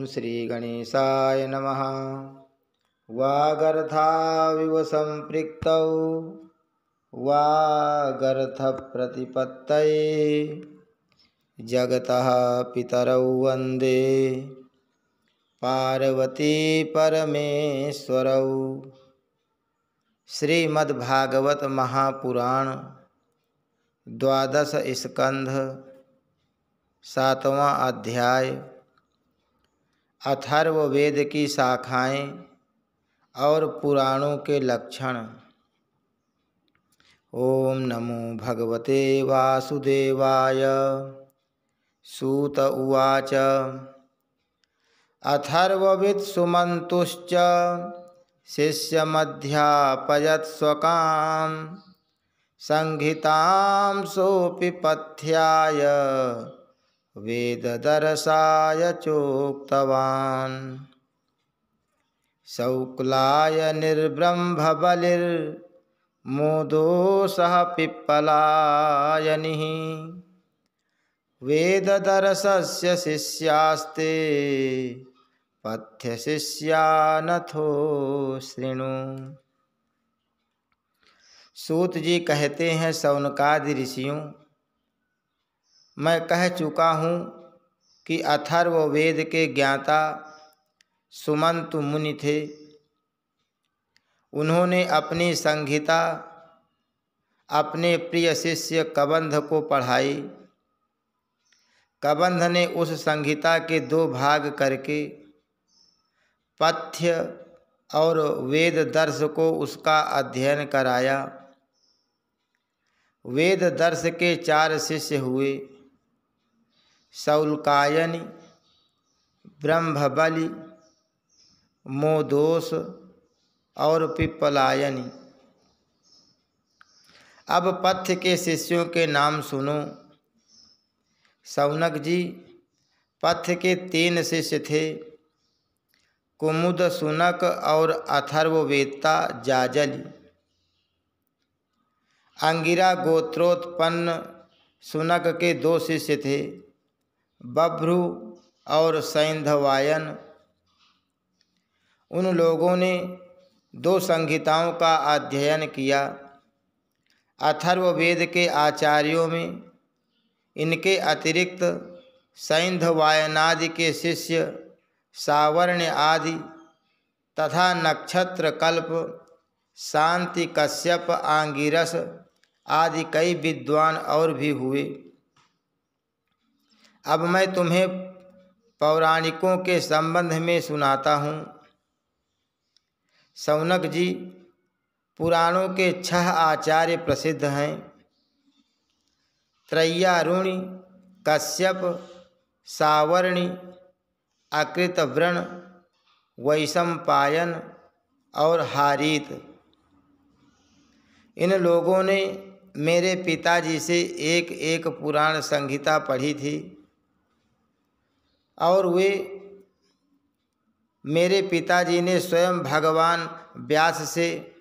श्रीगणेशाय नमः। वागर्थाविव सम्पृक्तौ वागर्थप्रतिपत्तये जगतः पितरौ वन्दे पार्वती परमेश्वरौ। श्रीमद्भागवत महापुराण 12 स्कंध 7वां अध्याय अथर्ववेद की शाखाएं और पुराणों के लक्षण। ओम नमो भगवते वासुदेवाय। सूत उवाच अथर्ववित् सुमन्तुश्च शिष्यमध्यापयत् स्वकां संहितां सोऽपि पथ्याय वेददर्शाय चोक्तवान्। शौक्लाय निर्ब्रह्मबलिर्मोदोऽसः पिप्पलायनिः वेददर्शस्य शिष्यास्ते पथ्यशिष्यानथो शृणु। सूत जी कहते हैं, शौनकादि ऋषियों, मैं कह चुका हूँ कि अथर्ववेद के ज्ञाता सुमंतु मुनि थे। उन्होंने अपनी संहिता अपने प्रिय शिष्य कबंध को पढ़ाई। कबंध ने उस संहिता के 2 भाग करके पथ्य और वेद दर्श को उसका अध्ययन कराया। वेद दर्श के 4 शिष्य हुए, शौल्कायनि, ब्रह्मबलि, मोदोस और पिप्पलायनि। अब पथ्य के शिष्यों के नाम सुनो। शौनक जी, पथ्य के 3 शिष्य थे, कुमुद, सुनक और अथर्ववेत्ता जाजलि। अंगिरा गोत्रोत्पन्न सुनक के 2 शिष्य थे, बभ्रु और सैंधवायन। उन लोगों ने 2 संहिताओं का अध्ययन किया। अथर्ववेद के आचार्यों में इनके अतिरिक्त सैंधवायनादि के शिष्य सावर्ण्य आदि तथा नक्षत्र कल्प, शांति, कश्यप, आंगिरस आदि कई विद्वान और भी हुए। अब मैं तुम्हें पौराणिकों के संबंध में सुनाता हूँ। शौनक जी, पुराणों के 6 आचार्य प्रसिद्ध हैं, त्रय्यारुणि, कश्यप, सावर्णि, अकृतव्रण, वैशंपायन और हारीत। इन लोगों ने मेरे पिताजी से एक एक पुराण संहिता पढ़ी थी और वे मेरे पिताजी ने स्वयं भगवान व्यास से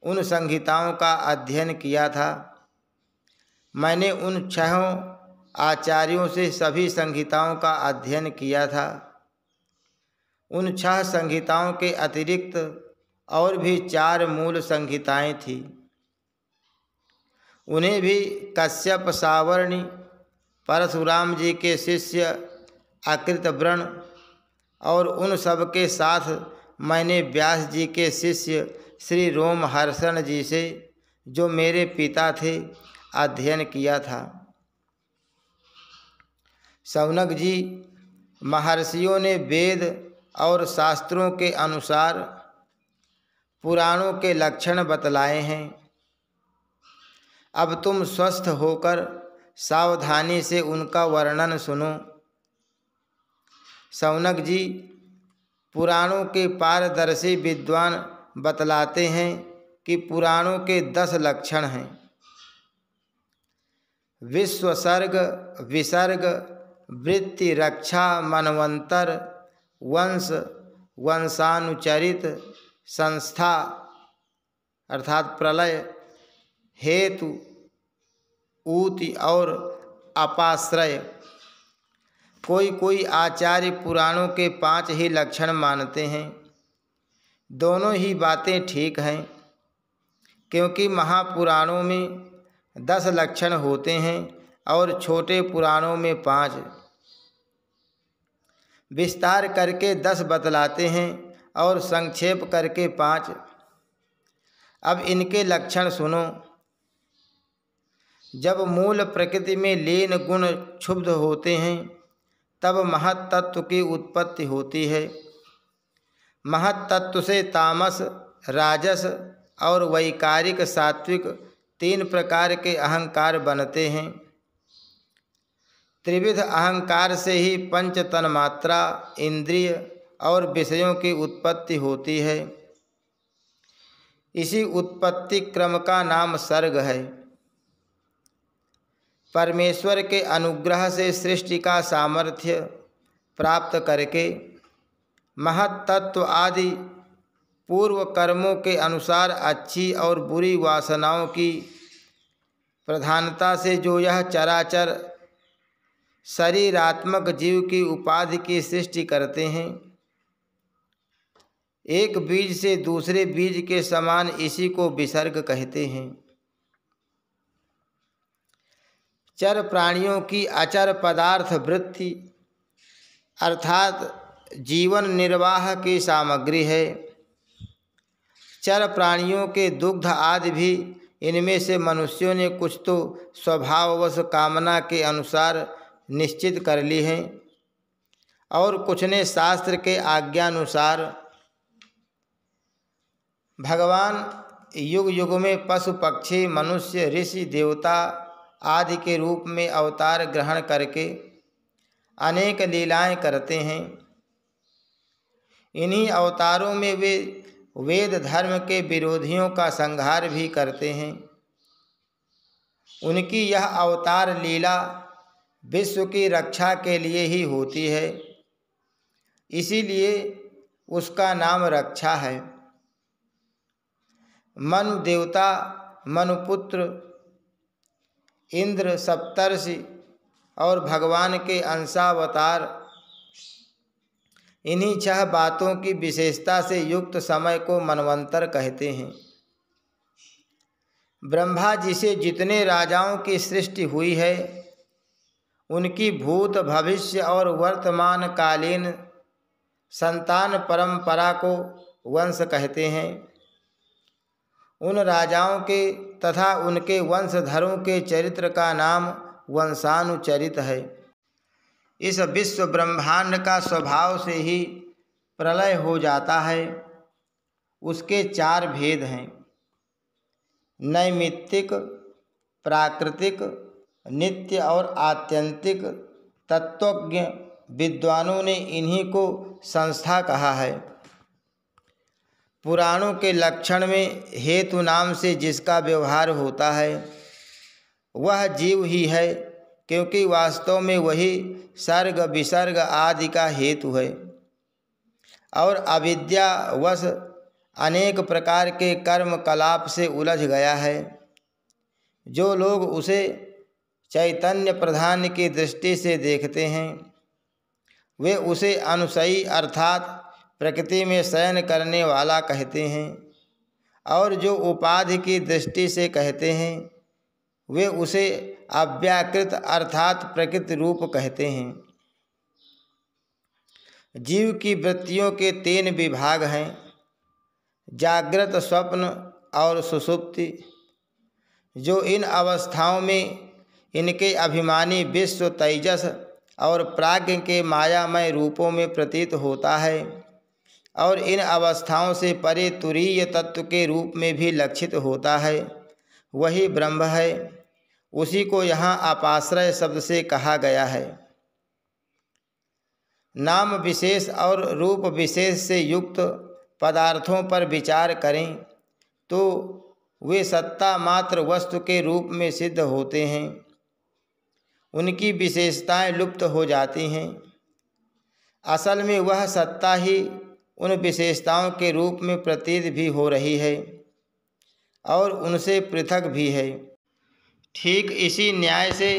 उन संहिताओं का अध्ययन किया था। मैंने उन 6 आचार्यों से सभी संहिताओं का अध्ययन किया था। उन 6 संहिताओं के अतिरिक्त और भी 4 मूल संहिताएं थीं। उन्हें भी कश्यप, सावर्णि, परशुराम जी के शिष्य अकृतव्रण और उन सब के साथ मैंने व्यास जी के शिष्य श्री रोमहर्षण जी से, जो मेरे पिता थे, अध्ययन किया था। शौनक जी, महर्षियों ने वेद और शास्त्रों के अनुसार पुराणों के लक्षण बतलाए हैं। अब तुम स्वस्थ होकर सावधानी से उनका वर्णन सुनो। शौनक जी, पुराणों के पारदर्शी विद्वान बतलाते हैं कि पुराणों के 10 लक्षण हैं। विश्वसर्ग, विसर्ग, वृत्ति, रक्षा, मनवंतर, वंश, वंशानुचरित, संस्था अर्थात प्रलय, हेतु, ऊति और अपाश्रय। कोई कोई आचार्य पुराणों के 5 ही लक्षण मानते हैं। दोनों ही बातें ठीक हैं, क्योंकि महापुराणों में 10 लक्षण होते हैं और छोटे पुराणों में 5। विस्तार करके 10 बतलाते हैं और संक्षेप करके 5। अब इनके लक्षण सुनो। जब मूल प्रकृति में लीन गुण क्षुब्ध होते हैं तब महत तत्व की उत्पत्ति होती है। महत तत्व से तामस, राजस और वैकारिक सात्विक 3 प्रकार के अहंकार बनते हैं। त्रिविध अहंकार से ही पंच तन्मात्रा, इंद्रिय और विषयों की उत्पत्ति होती है। इसी उत्पत्ति क्रम का नाम सर्ग है। परमेश्वर के अनुग्रह से सृष्टि का सामर्थ्य प्राप्त करके महत तत्व आदि पूर्व कर्मों के अनुसार अच्छी और बुरी वासनाओं की प्रधानता से जो यह चराचर शरीरात्मक जीव की उपाधि की सृष्टि करते हैं, एक बीज से दूसरे बीज के समान इसी को विसर्ग कहते हैं। चर प्राणियों की अचर पदार्थ वृत्ति अर्थात जीवन निर्वाह की सामग्री है। चर प्राणियों के दुग्ध आदि भी इनमें से मनुष्यों ने कुछ तो स्वभाववश कामना के अनुसार निश्चित कर ली हैं और कुछ ने शास्त्र के आज्ञानुसार। भगवान युग युग में पशु पक्षी मनुष्य ऋषि देवता आदि के रूप में अवतार ग्रहण करके अनेक लीलाएं करते हैं। इन्हीं अवतारों में वे वेद धर्म के विरोधियों का संहार भी करते हैं। उनकी यह अवतार लीला विश्व की रक्षा के लिए ही होती है, इसीलिए उसका नाम रक्षा है। मनु देवता, मनुपुत्र, इंद्र, सप्तर्षि और भगवान के अंशावतार, इन्हीं 6 बातों की विशेषता से युक्त समय को मनवंतर कहते हैं। ब्रह्मा जी से जितने राजाओं की सृष्टि हुई है, उनकी भूत, भविष्य और वर्तमान कालीन संतान परंपरा को वंश कहते हैं। उन राजाओं के तथा उनके वंशधरों के चरित्र का नाम वंशानुचरित है। इस विश्व ब्रह्मांड का स्वभाव से ही प्रलय हो जाता है। उसके 4 भेद हैं, नैमित्तिक, प्राकृतिक, नित्य और आत्यंतिक। तत्वज्ञ विद्वानों ने इन्हीं को संस्था कहा है। पुराणों के लक्षण में हेतु नाम से जिसका व्यवहार होता है वह जीव ही है, क्योंकि वास्तव में वही सर्ग विसर्ग आदि का हेतु है और अविद्यावश अनेक प्रकार के कर्म कलाप से उलझ गया है। जो लोग उसे चैतन्य प्रधान की दृष्टि से देखते हैं वे उसे अनुसयी अर्थात प्रकृति में शयन करने वाला कहते हैं, और जो उपाधि की दृष्टि से कहते हैं वे उसे अव्याकृत अर्थात प्रकृति रूप कहते हैं। जीव की वृत्तियों के 3 विभाग हैं, जागृत, स्वप्न और सुषुप्ति। जो इन अवस्थाओं में इनके अभिमानी विश्व, तेजस और प्राज्ञ के मायामय रूपों में प्रतीत होता है और इन अवस्थाओं से परे तुरीय तत्व के रूप में भी लक्षित होता है, वही ब्रह्म है। उसी को यहाँ अपाश्रय शब्द से कहा गया है। नाम विशेष और रूप विशेष से युक्त पदार्थों पर विचार करें तो वे सत्ता मात्र वस्तु के रूप में सिद्ध होते हैं। उनकी विशेषताएं लुप्त हो जाती हैं। असल में वह सत्ता ही उन विशेषताओं के रूप में प्रतीत भी हो रही है और उनसे पृथक भी है। ठीक इसी न्याय से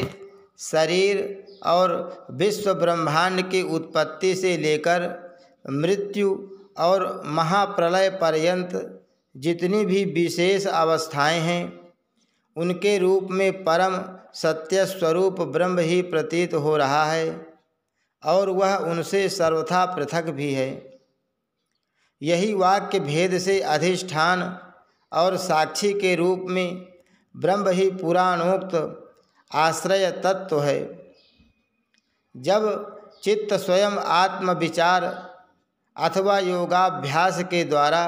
शरीर, और विश्व ब्रह्मांड की उत्पत्ति से लेकर मृत्यु और महाप्रलय पर्यंत जितनी भी विशेष अवस्थाएं हैं, उनके रूप में परम सत्य स्वरूप ब्रह्म ही प्रतीत हो रहा है और वह उनसे सर्वथा पृथक भी है। यही वाक्य भेद से अधिष्ठान और साक्षी के रूप में ब्रह्म ही पुराणोक्त आश्रय तत्व है। जब चित्त स्वयं आत्म विचार अथवा योगाभ्यास के द्वारा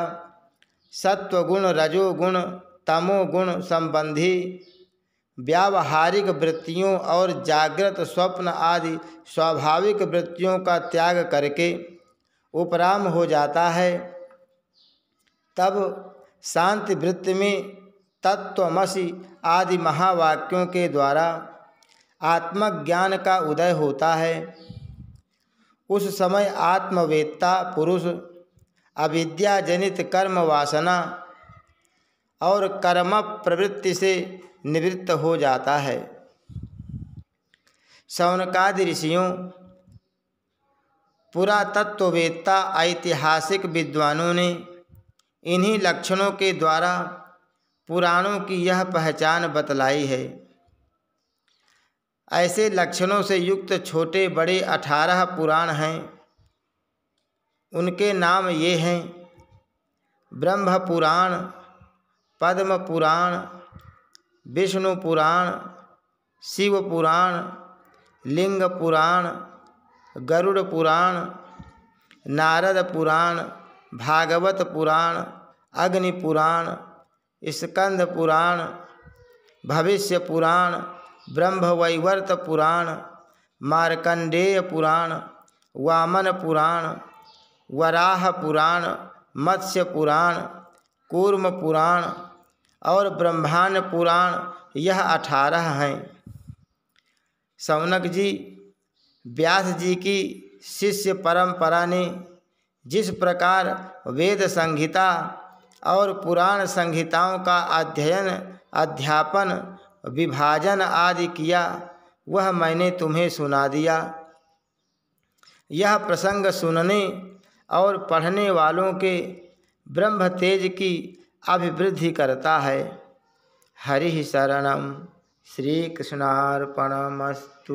सत्वगुण, रजोगुण, तमोगुण संबंधी व्यावहारिक वृत्तियों और जागृत स्वप्न आदि स्वाभाविक वृत्तियों का त्याग करके उपराम हो जाता है, तब शांति वृत्ति में तत्त्वमसि आदि महावाक्यों के द्वारा आत्मज्ञान का उदय होता है। उस समय आत्मवेत्ता पुरुष अविद्या जनित कर्म वासना और कर्म प्रवृत्ति से निवृत्त हो जाता है। शौनकादि ऋषियों, पुरातत्ववेत्ता, ऐतिहासिक विद्वानों ने इन्हीं लक्षणों के द्वारा पुराणों की यह पहचान बतलाई है। ऐसे लक्षणों से युक्त छोटे बड़े 18 पुराण हैं। उनके नाम ये हैं: ब्रह्म पुराण, पद्म पुराण, विष्णु पुराण, शिव पुराण, लिंग पुराण, गरुड़ पुराण, नारद पुराण, भागवत पुराण, अग्नि पुराण, स्कंद पुराण, भविष्य पुराण, ब्रह्मवैवर्त पुराण, मार्कंडेय पुराण, वामन पुराण, वराह पुराण, मत्स्य पुराण, कूर्म पुराण और ब्रह्मांड पुराण, यह 18 हैं। शौनक जी, व्यास जी की शिष्य परंपरा ने जिस प्रकार वेद संहिता और पुराण संहिताओं का अध्ययन, अध्यापन, विभाजन आदि किया, वह मैंने तुम्हें सुना दिया। यह प्रसंग सुनने और पढ़ने वालों के ब्रह्म तेज की अभिवृद्धि करता है। हरि शरणम। श्री कृष्णार्पणमस्तु।